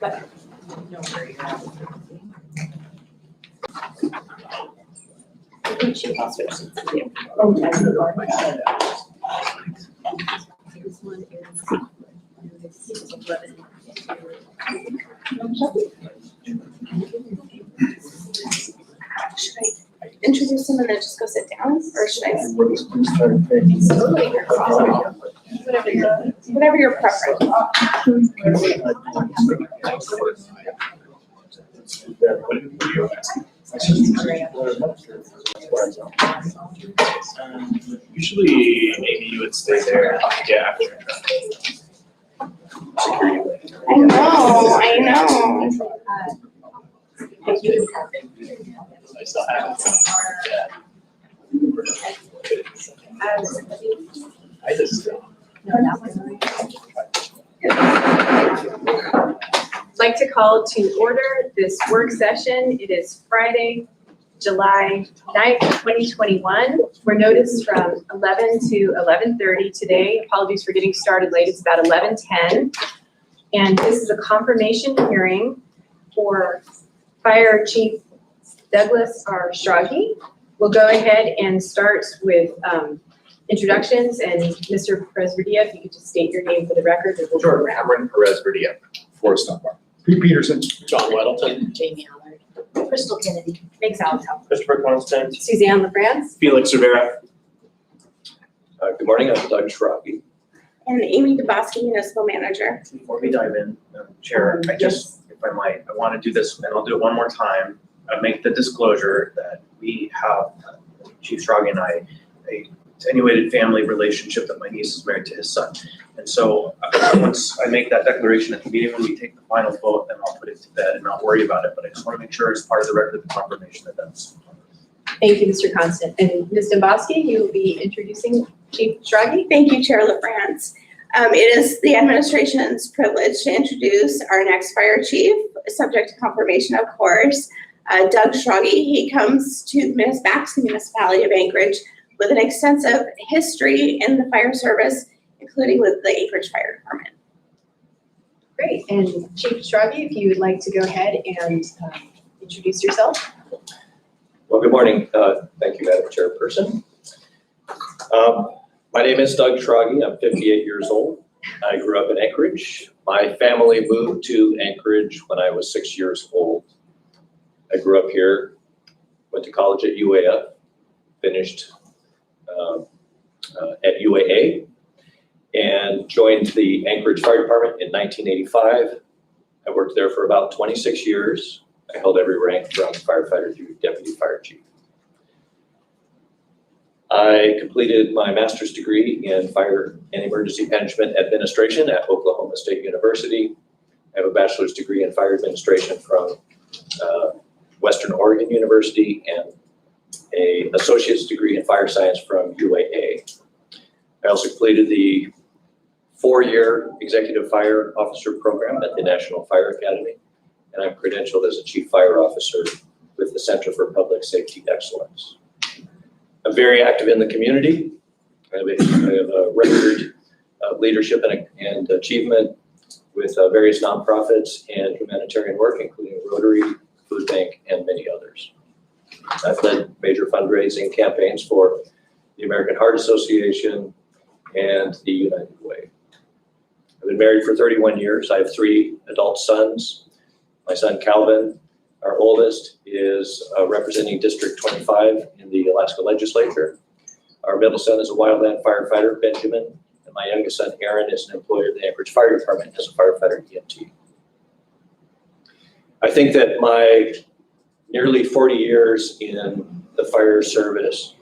but no worries. I think she also has to do. Oh, that's the bar. This one is 11. Should I introduce him and then just go sit down, or should I? Totally your call. Whatever your preference. Usually, maybe you would stay there. Yeah. I know. I still have it. I just. I'd like to call to order this work session. It is Friday, July 9th, 2021. We're noticed from 11 to 11:30 today. Apologies for getting started late. It's about 11:10. And this is a confirmation hearing for Fire Chief Douglas R. Schrage. We'll go ahead and start with introductions, and Mr. Perez, if you could just state your name for the record. And we'll go around. Cameron Perez, Forrest Dunbar. Pete Peterson. John Weddleton. Jamie Allard. Crystal Kennedy. Make sound help. Christopher Constant. Suzanne LaFrance. Felix Rivera. Good morning, I'm Doug Schrage. And Amy DeBoski, Municipal Manager. Before we dive in, Chair, I just, if I might, I want to do this, and I'll do it one more time. I make the disclosure that we have, Chief Schrage and I, a attenuated family relationship that my niece is married to his son. And so once I make that declaration at the meeting, when we take the final vote, then I'll put it to bed and not worry about it. But I just want to make sure as part of the record of the confirmation that that's. Thank you, Mr. Constant. And Ms. Domboski, you will be introducing Chief Schrage. Thank you, Chair LaFrance. It is the administration's privilege to introduce our next fire chief, subject to confirmation, of course. Doug Schrage. He comes back to the Municipality of Anchorage with an extensive history in the fire service, including with the Anchorage Fire Department. Great. And Chief Schrage, if you would like to go ahead and introduce yourself. Well, good morning. Thank you, Madam Chairperson. My name is Doug Schrage. I'm 58 years old. I grew up in Anchorage. My family moved to Anchorage when I was 6 years old. I grew up here, went to college at UAF, finished at UAA, and joined the Anchorage Fire Department in 1985. I worked there for about 26 years. I held every rank from firefighter to deputy fire chief. I completed my master's degree in fire and emergency management administration at Oklahoma State University. I have a bachelor's degree in fire administration from Western Oregon University and an associate's degree in fire science from UAA. I also completed the 4-year executive fire officer program at the National Fire Academy, and I'm credentialed as a chief fire officer with the Center for Public Safety Excellence. I'm very active in the community. I have a record of leadership and achievement with various nonprofits and humanitarian work, including Rotary, Food Bank, and many others. I've led major fundraising campaigns for the American Heart Association and the United Way. I've been married for 31 years. I have 3 adult sons. My son Calvin, our oldest, is representing District 25 in the Alaska Legislature. Our middle son is a wildland firefighter, Benjamin, and my youngest son, Aaron, is an employee of the Anchorage Fire Department as a firefighter EMT. I think that my nearly 40 years in the fire service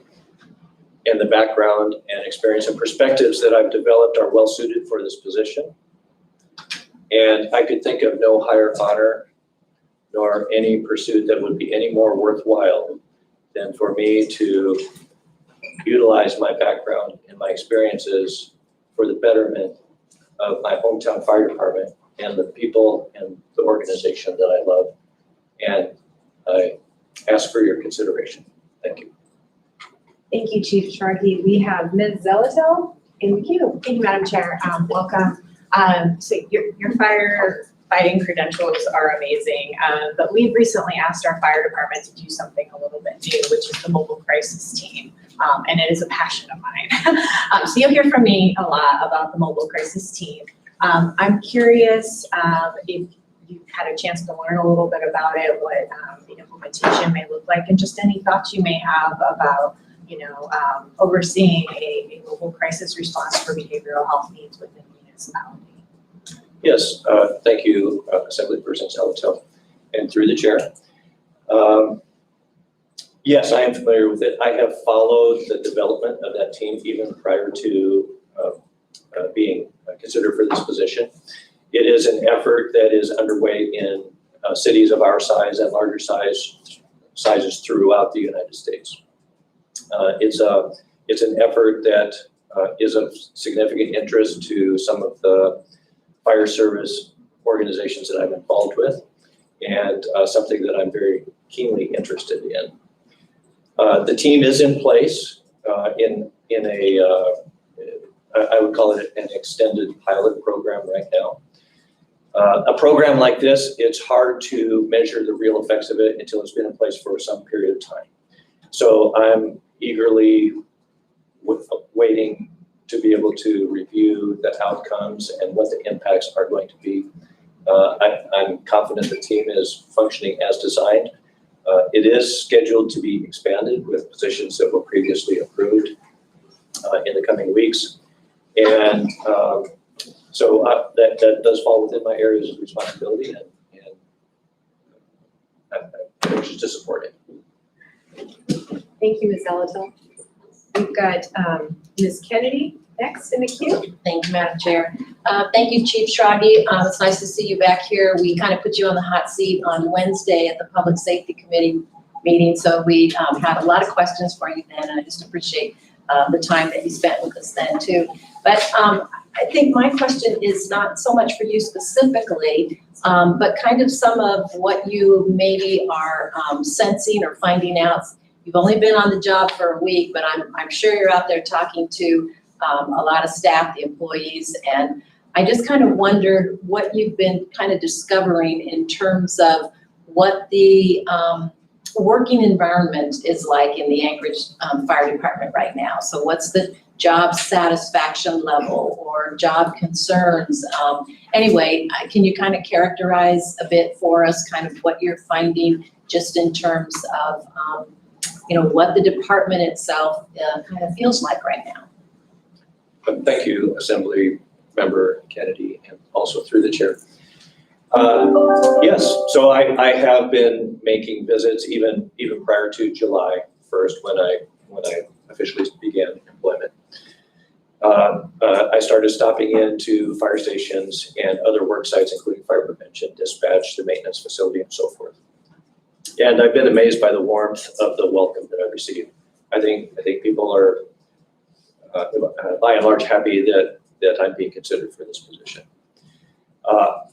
and the background and experience and perspectives that I've developed are well suited for this position. And I could think of no higher honor nor any pursuit that would be any more worthwhile than for me to utilize my background and my experiences for the betterment of my hometown fire department and the people and the organization that I love. And I ask for your consideration. Thank you. Thank you, Chief Schrage. We have Ms. Zella in the queue. Thank you, Madam Chair. Welcome. So your fire fighting credentials are amazing, but we've recently asked our fire department to do something a little bit new, which is the mobile crisis team, and it is a passion of mine. So you'll hear from me a lot about the mobile crisis team. I'm curious if you've had a chance to learn a little bit about it, what the implementation may look like, and just any thoughts you may have about, overseeing a mobile crisis response for behavioral health needs within the municipality. Yes, thank you, Assemblyperson Zella, and through the chair. Yes, I am familiar with it. I have followed the development of that team even prior to being considered for this position. It is an effort that is underway in cities of our size and larger sizes throughout the United States. It's an effort that is of significant interest to some of the fire service organizations that I'm involved with, and something that I'm very keenly interested in. The team is in place in a, I would call it an extended pilot program right now. A program like this, it's hard to measure the real effects of it until it's been in place for some period of time. So I'm eagerly waiting to be able to review the outcomes and what the impacts are going to be. I'm confident the team is functioning as designed. It is scheduled to be expanded with positions that were previously approved in the coming weeks. And so that does fall within my areas of responsibility, and I'm anxious to support it. Thank you, Ms. Zella. We've got Ms. Kennedy next in the queue. Thank you, Madam Chair. Thank you, Chief Schrage. It's nice to see you back here. We kind of put you on the hot seat on Wednesday at the Public Safety Committee meeting, so we had a lot of questions for you then, and I just appreciate the time that you spent with us then too. But I think my question is not so much for you specifically, but kind of some of what you maybe are sensing or finding out. You've only been on the job for a week, but I'm sure you're out there talking to a lot of staff, the employees, and I just kind of wondered what you've been kind of discovering in terms of what the working environment is like in the Anchorage Fire Department right now. So what's the job satisfaction level or job concerns? Anyway, can you kind of characterize a bit for us kind of what you're finding just in terms of what the department itself kind of feels like right now? Thank you, Assembly Member Kennedy, and also through the chair. Yes, so I have been making visits even prior to July 1st when I officially began employment. I started stopping into fire stations and other work sites, including fire prevention, dispatch, the maintenance facility, and so forth. And I've been amazed by the warmth of the welcome that I've received. I think people are, by and large, happy that I'm being considered for this position.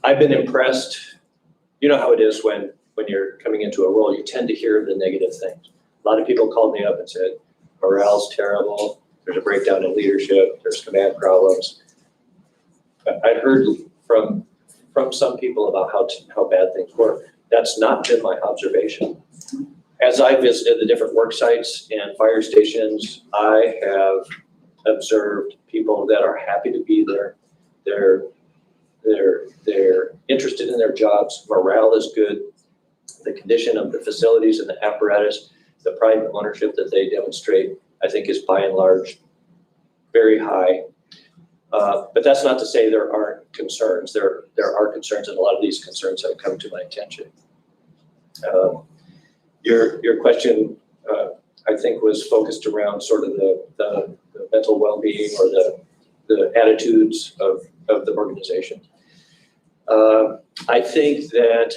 I've been impressed. You know how it is when you're coming into a role, you tend to hear the negative things. A lot of people called me up and said, morale's terrible, there's a breakdown in leadership, there's command problems. I've heard from some people about how bad things were. That's not been my observation. As I visited the different work sites and fire stations, I have observed people that are happy to be there. They're interested in their jobs. Morale is good. The condition of the facilities and the apparatus, the pride and ownership that they demonstrate, I think is by and large very high. But that's not to say there aren't concerns. There are concerns, and a lot of these concerns have come to my attention. Your question, I think, was focused around sort of the mental well-being or the attitudes of the organization. I think that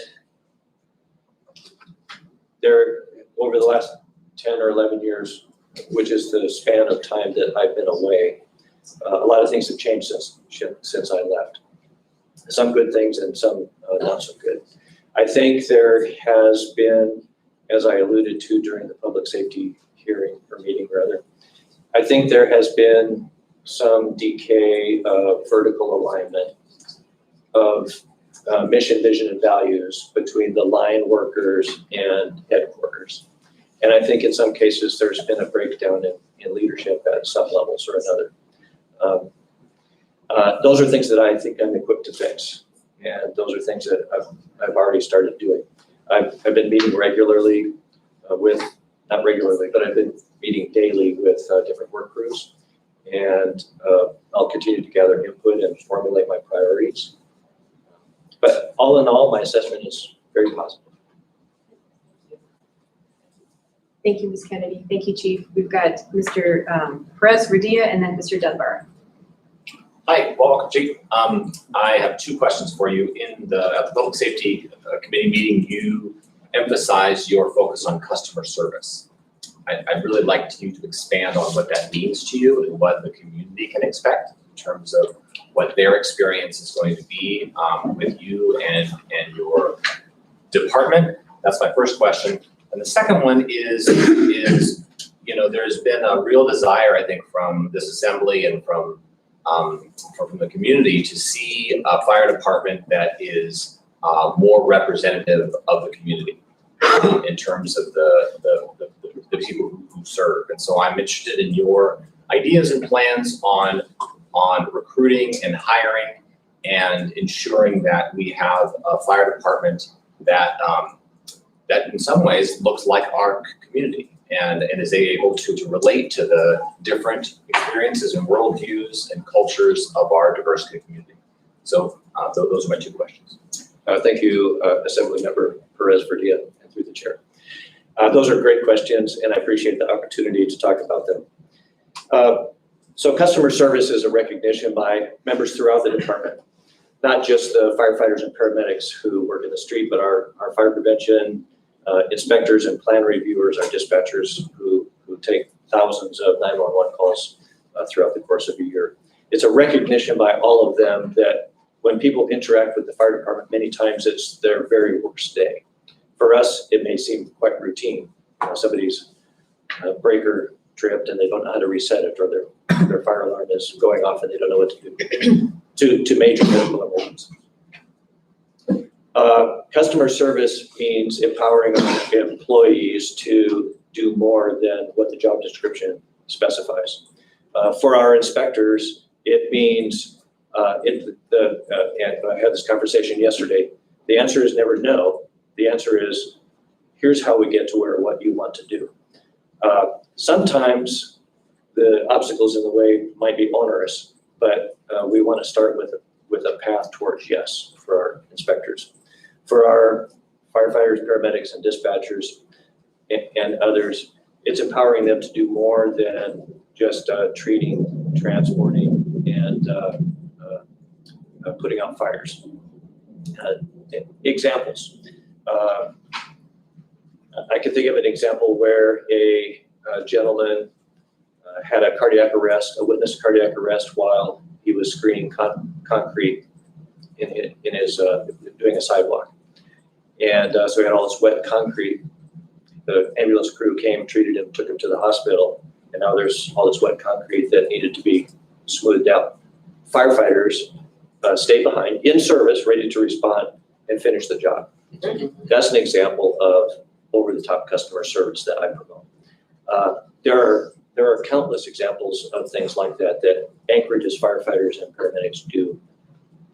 over the last 10 or 11 years, which is the span of time that I've been away, a lot of things have changed since I left. Some good things and some not so good. I think there has been, as I alluded to during the public safety hearing or meeting rather, I think there has been some decay of vertical alignment of mission, vision, and values between the line workers and headquarters. And I think in some cases, there's been a breakdown in leadership at some levels or another. Those are things that I think I'm equipped to fix. And those are things that I've already started doing. I've been meeting regularly not regularly, but I've been meeting daily with different work groups. And I'll continue to gather input and formulate my priorities. But all in all, my assessment is very positive. Thank you, Ms. Kennedy. Thank you, Chief. We've got Mr. Perez, Radia, and then Mr. Dunbar. Hi, welcome, Chief. I have two questions for you. At the Public Safety Committee meeting, you emphasized your focus on customer service. I'd really like you to expand on what that means to you and what the community can expect in terms of what their experience is going to be with you and your department. That's my first question. And the second one is there's been a real desire, I think, from this assembly and from the community to see a fire department that is more representative of the community in terms of the people who serve. And so I'm interested in your ideas and plans on recruiting and hiring and ensuring that we have a fire department that in some ways looks like our community and is able to relate to the different experiences and worldviews and cultures of our diverse community. So those are my two questions. Thank you, Assembly Member Perez Verdia, and through the chair. Those are great questions, and I appreciate the opportunity to talk about them. So customer service is a recognition by members throughout the department, not just the firefighters and paramedics who work in the street, but our fire prevention inspectors and plan reviewers, our dispatchers who take thousands of 911 calls throughout the course of a year. It's a recognition by all of them that when people interact with the fire department, many times it's their very worst day. For us, it may seem quite routine. Somebody's breaker tripped and they don't know how to reset it, or their fire alarm is going off and they don't know what to do, to major medical emergencies. Customer service means empowering employees to do more than what the job description specifies. For our inspectors, it means, and I had this conversation yesterday, the answer is never no. The answer is, here's how we get to what you want to do. Sometimes the obstacles in the way might be onerous, but we want to start with a path towards yes for our inspectors. For our firefighters, paramedics, and dispatchers and others, it's empowering them to do more than just treating, transporting, and putting out fires. Examples. I can think of an example where a gentleman had a cardiac arrest, a witnessed cardiac arrest while he was screening concrete in his doing a sidewalk. And so he had all this wet concrete. The ambulance crew came, treated him, took him to the hospital, and now there's all this wet concrete that needed to be smoothed out. Firefighters stayed behind, in service, ready to respond and finish the job. That's an example of over-the-top customer service that I promote. There are countless examples of things like that Anchorage's firefighters and paramedics do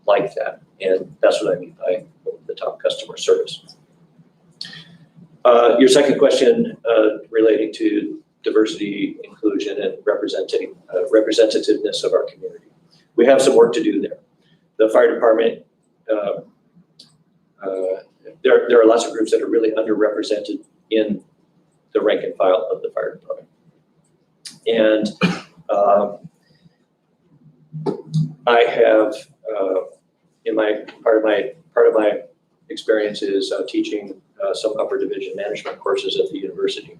like that, and that's what I mean by over-the-top customer service. Your second question relating to diversity, inclusion, and representativeness of our community. We have some work to do there. The fire department, there are lots of groups that are really underrepresented in the rank and file of the fire department. And I have, in part of my experience is teaching some upper division management courses at the university.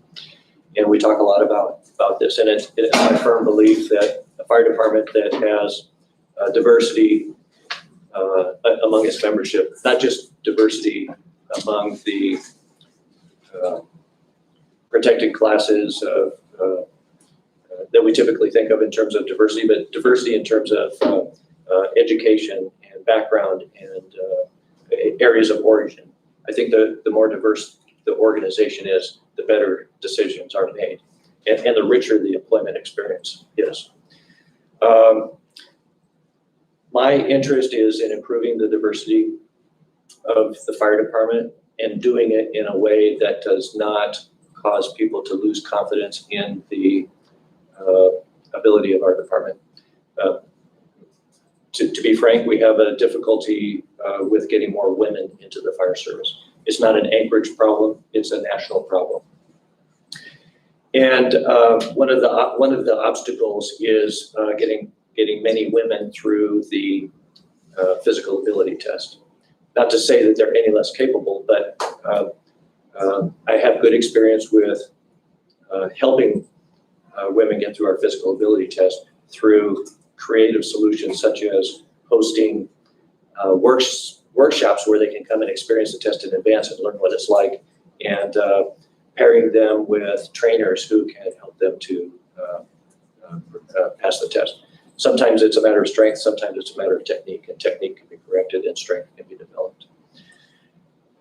And we talk a lot about this. And it's my firm belief that a fire department that has diversity among its membership, not just diversity among the protected classes that we typically think of in terms of diversity, but diversity in terms of education and background areas of origin. I think the more diverse the organization is, the better decisions are made, and the richer the employment experience is. My interest is in improving the diversity of the fire department and doing it in a way that does not cause people to lose confidence in the ability of our department. To be frank, we have a difficulty with getting more women into the fire service. It's not an Anchorage problem, it's a national problem. And one of the obstacles is getting many women through the physical ability test. Not to say that they're any less capable, but I have good experience with helping women get through our physical ability test through creative solutions such as hosting workshops where they can come and experience the test in advance and learn what it's like, and pairing them with trainers who can help them to pass the test. Sometimes it's a matter of strength, sometimes it's a matter of technique, and technique can be corrected and strength can be developed.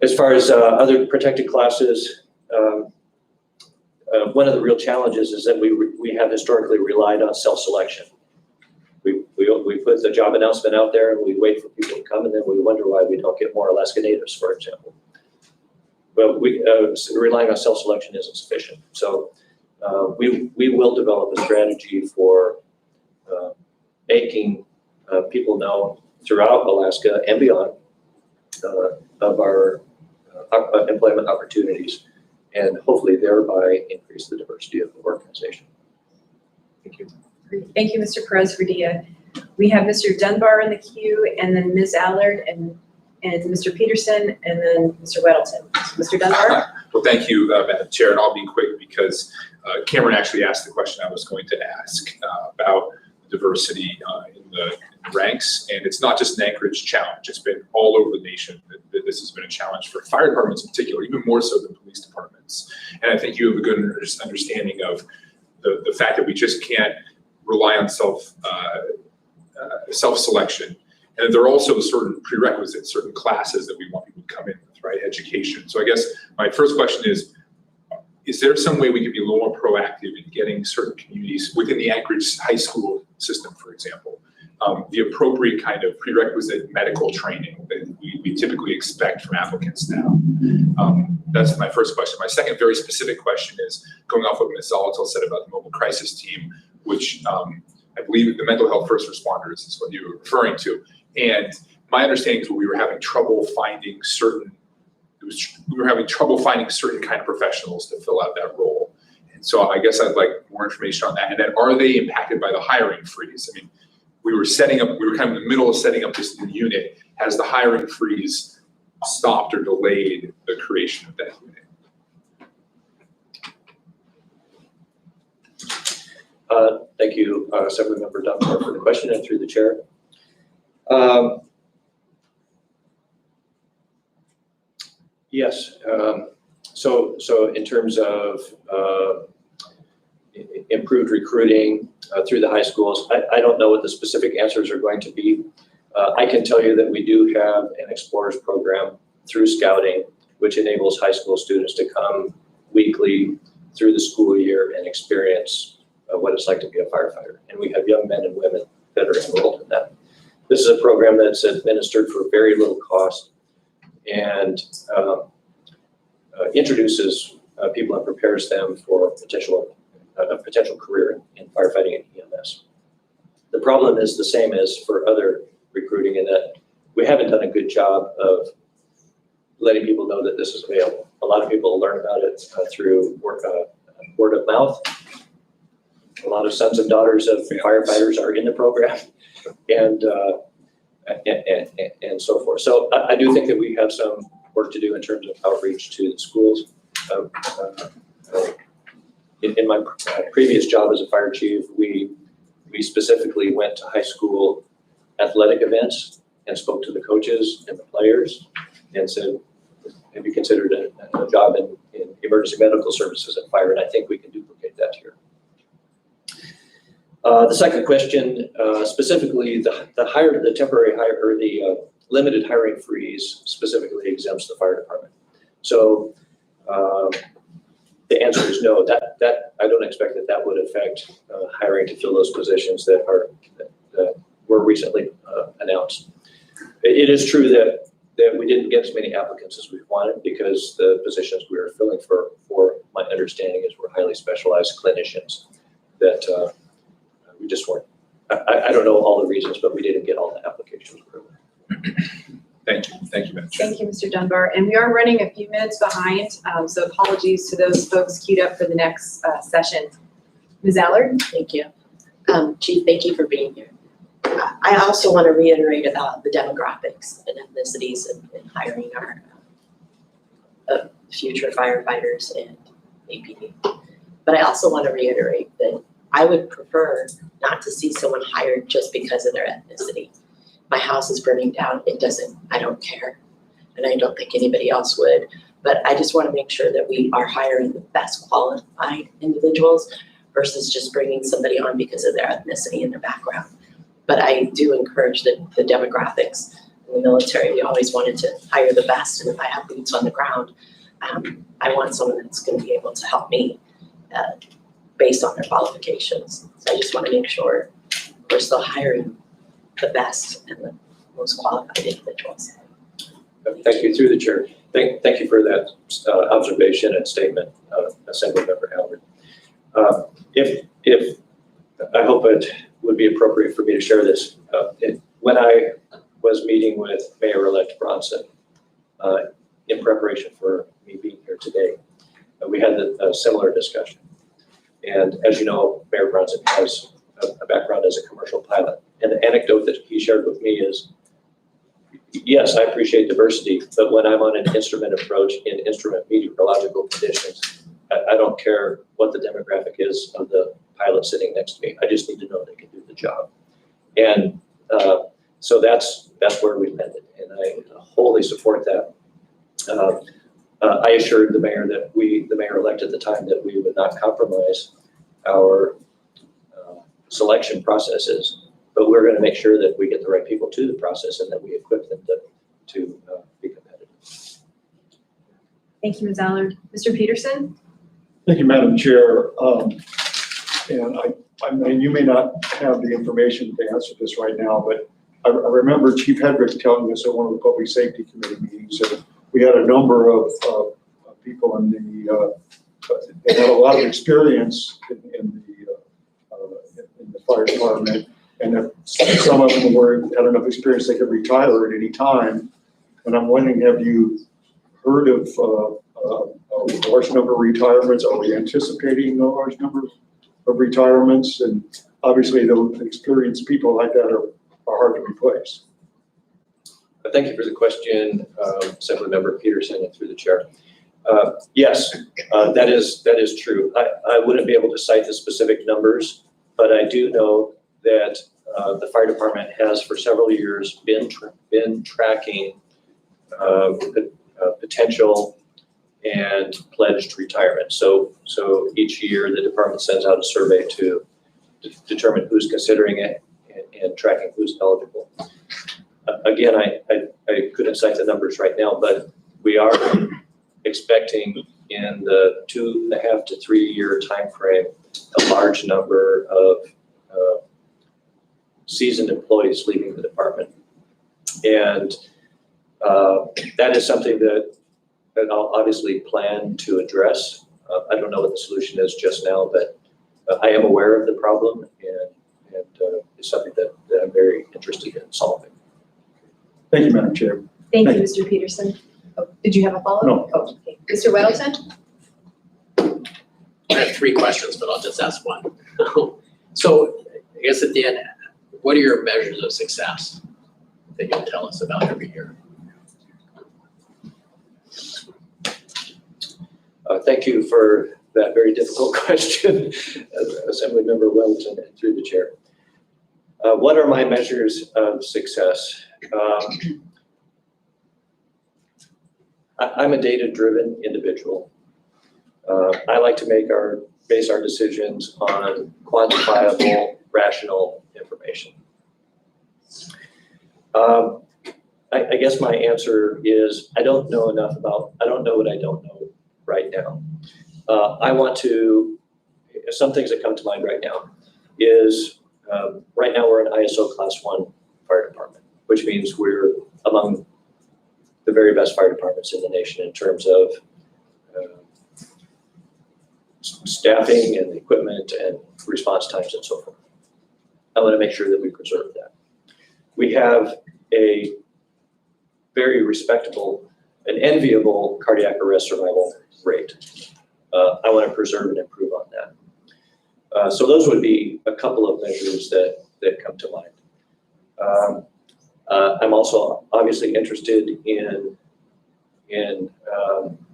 As far as other protected classes, one of the real challenges is that we have historically relied on self-selection. We put the job announcement out there and we wait for people to come, and then we wonder why we don't get more Alaska Natives, for example. But relying on self-selection isn't sufficient. So we will develop a strategy for making people know throughout Alaska and beyond of our employment opportunities, and hopefully thereby increase the diversity of the organization. Thank you. Great. Thank you, Mr. Perez Verdia. We have Mr. Dunbar in the queue, and then Ms. Allard, and Mr. Peterson, and then Mr. Weddleton. Mr. Dunbar? Well, thank you, Madam Chair, and I'll be quick because Cameron actually asked the question I was going to ask about diversity in the ranks, and it's not just an Anchorage challenge. It's been all over the nation that this has been a challenge for fire departments in particular, even more so than police departments. And I think you have a good understanding of the fact that we just can't rely on self-selection. And there are also certain prerequisites, certain classes that we want people to come in with, right? Education. So I guess my first question is there some way we could be a little more proactive in getting certain communities within the Anchorage high school system, for example, the appropriate kind of prerequisite medical training that we typically expect from applicants now? That's my first question. My second very specific question is going off what Ms. Zolatel said about the mobile crisis team, which I believe the mental health first responders is what you were referring to. And my understanding is we were having trouble finding certain kind of professionals to fill out that role. And so I guess I'd like more information on that. And then are they impacted by the hiring freeze? I mean, we were kind of in the middle of setting up this new unit. Has the hiring freeze stopped or delayed the creation of that unit? Thank you, Assemblymember Dunbar, for the question, and through the chair. Yes. So in terms of improved recruiting through the high schools, I don't know what the specific answers are going to be. I can tell you that we do have an Explorers program through Scouting, which enables high school students to come weekly through the school year and experience what it's like to be a firefighter. And we have young men and women that are enrolled in that. This is a program that's administered for very little cost and introduces people and prepares them for a potential career in firefighting and EMS. The problem is the same as for other recruiting, in that we haven't done a good job of letting people know that this is available. A lot of people learn about it through word of mouth. A lot of sons and daughters of firefighters are in the program, and so forth. So I do think that we have some work to do in terms of outreach to the schools. In my previous job as a fire chief, we specifically went to high school athletic events and spoke to the coaches and the players and said, have you considered a job in emergency medical services and fire? And I think we can duplicate that here. The second question, specifically the temporary hire, or the limited hiring freeze specifically exempts the fire department. So the answer is no. That I don't expect that would affect hiring to fill those positions that were recently announced. It is true that we didn't get as many applicants as we wanted because the positions we were filling for my understanding is were highly specialized clinicians that we just weren't. I don't know all the reasons, but we didn't get all the applications. Thank you, Madam Chair. Thank you, Mr. Dunbar. And we are running a few minutes behind, so apologies to those folks queued up for the next session. Ms. Allard? Thank you. Chief, thank you for being here. I also want to reiterate about the demographics and ethnicities in hiring our future firefighters and APD. But I also want to reiterate that I would prefer not to see someone hired just because of their ethnicity. My house is burning down. I don't care. And I don't think anybody else would. But I just want to make sure that we are hiring the best qualified individuals versus just bringing somebody on because of their ethnicity and their background. But I do encourage the demographics in the military. We always wanted to hire the best. And if I have boots on the ground, I want someone that's going to be able to help me based on their qualifications. So I just want to make sure we're still hiring the best and the most qualified individuals. Thank you, through the chair. Thank you for that observation and statement, Assemblymember Howard. If I hope it would be appropriate for me to share this. When I was meeting with Mayor-elect Bronson in preparation for me being here today, we had a similar discussion. And as you know, Mayor Bronson has a background as a commercial pilot. And the anecdote that he shared with me is, yes, I appreciate diversity, but when I'm on an instrument approach in instrument meteorological conditions, I don't care what the demographic is of the pilot sitting next to me. I just need to know they can do the job. And so that's where we landed, and I wholly support that. I assured the mayor that the mayor-elect at the time, that we would not compromise our selection processes, but we're going to make sure that we get the right people to the process and that we equip them to be competitive. Thank you, Ms. Allard. Mr. Peterson? Thank you, Madam Chair. And I mean, you may not have the information to answer this right now, but I remember Chief Hedrick telling us at one of the Public Safety Committee meetings that we had a number of people in that had a lot of experience in the fire department, and that some of them had enough experience they could retire at any time. And I'm wondering, have you heard of a large number of retirements? Are we anticipating a large number of retirements? And obviously, the experienced people like that are hard to replace. Thank you for the question, Assemblymember Peterson, and through the chair. Yes, that is true. I wouldn't be able to cite the specific numbers, but I do know that the fire department has for several years been tracking potential and pledged retirement. So each year the department sends out a survey to determine who's considering it and tracking who's eligible. Again, I couldn't cite the numbers right now, but we are expecting in the 2.5 to 3 year time frame a large number of seasoned employees leaving the department. And that is something that I'll obviously plan to address. I don't know what the solution is just now, but I am aware of the problem, and it's something that I'm very interested in solving. Thank you, Madam Chair. Thank you, Mr. Peterson. Oh, did you have a follow-up? No. Oh, okay. Mr. Weddleton? I have 3 questions, but I'll just ask one. So I guess at the end, what are your measures of success that you'll tell us about every year? Thank you for that very difficult question, Assemblymember Weddleton, and through the chair. What are my measures of success? I'm a data-driven individual. I like to base our decisions on quantifiable, rational information. I guess my answer is, I don't know what I don't know right now. Some things that come to mind right now is, right now we're an ISO class 1 fire department, which means we're among the very best fire departments in the nation in terms of staffing and equipment and response times and so forth. I want to make sure that we preserve that. We have a very respectable and enviable cardiac arrest survival rate. I want to preserve and improve on that. So those would be a couple of measures that come to mind. I'm also obviously interested in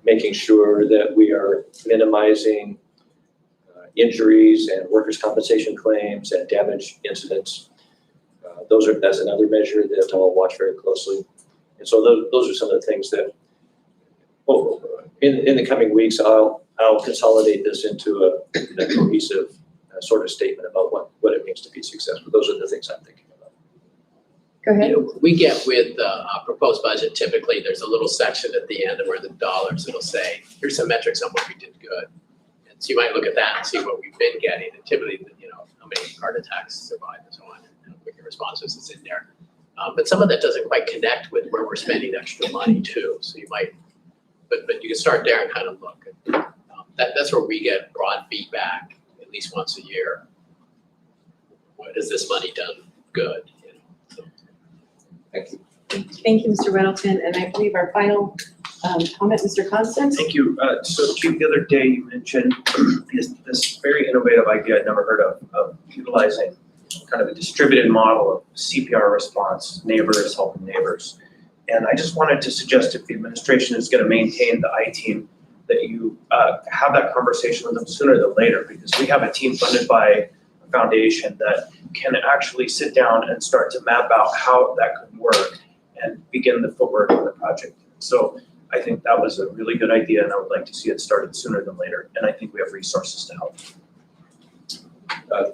making sure that we are minimizing injuries and workers' compensation claims and damage incidents. That's another measure that I'll watch very closely. And so those are some of the things that, in the coming weeks, I'll consolidate this into a cohesive sort of statement about what it means to be successful. Those are the things I'm thinking about. Go ahead. You know, we get with a proposed budget, typically there's a little section at the end where the dollars, it'll say, here's some metrics on what we did good. And so you might look at that and see what we've been getting, and typically, you know, how many heart attacks survived and so on, and quicker responses is in there. But some of that doesn't quite connect with where we're spending extra money too. So you might, but you can start there and kind of look. That's where we get broad feedback at least once a year. What has this money done good? You know, so. Thank you. Thank you, Mr. Weddleton, and I believe our final comment, Mr. Constant. Thank you. So Chief, the other day you mentioned this very innovative idea I'd never heard of utilizing kind of a distributed model of CPR response, neighbors helping neighbors. And I just wanted to suggest, if the administration is going to maintain the I-team, that you have that conversation with them sooner than later, because we have a team funded by a foundation that can actually sit down and start to map out how that could work and begin the footwork on the project. So I think that was a really good idea, and I would like to see it started sooner than later. And I think we have resources to help.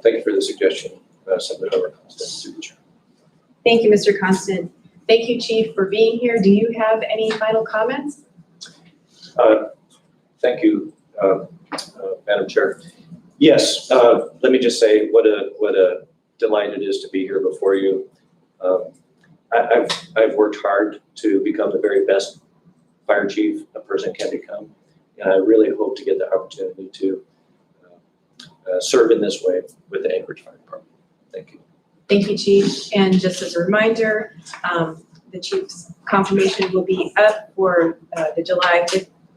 Thank you for the suggestion, Senator Constant. Thank you, Mr. Constant. Thank you, Chief, for being here. Do you have any final comments? Thank you, Madam Chair. Yes, let me just say what a delight it is to be here before you. I've worked hard to become the very best fire chief a person can become, and I really hope to get the opportunity to serve in this way with the Anchorage Fire Department. Thank you. Thank you, Chief. And just as a reminder, the Chief's confirmation will be up for the July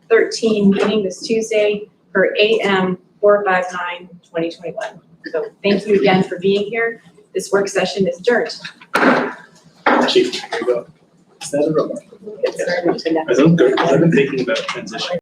13 meeting this Tuesday for AM 4/5/9/2021. So thank you again for being here. This work session is adjourned. Chief, here you go. Is that a remarkable? We'll get started with the next. I've been thinking about transition.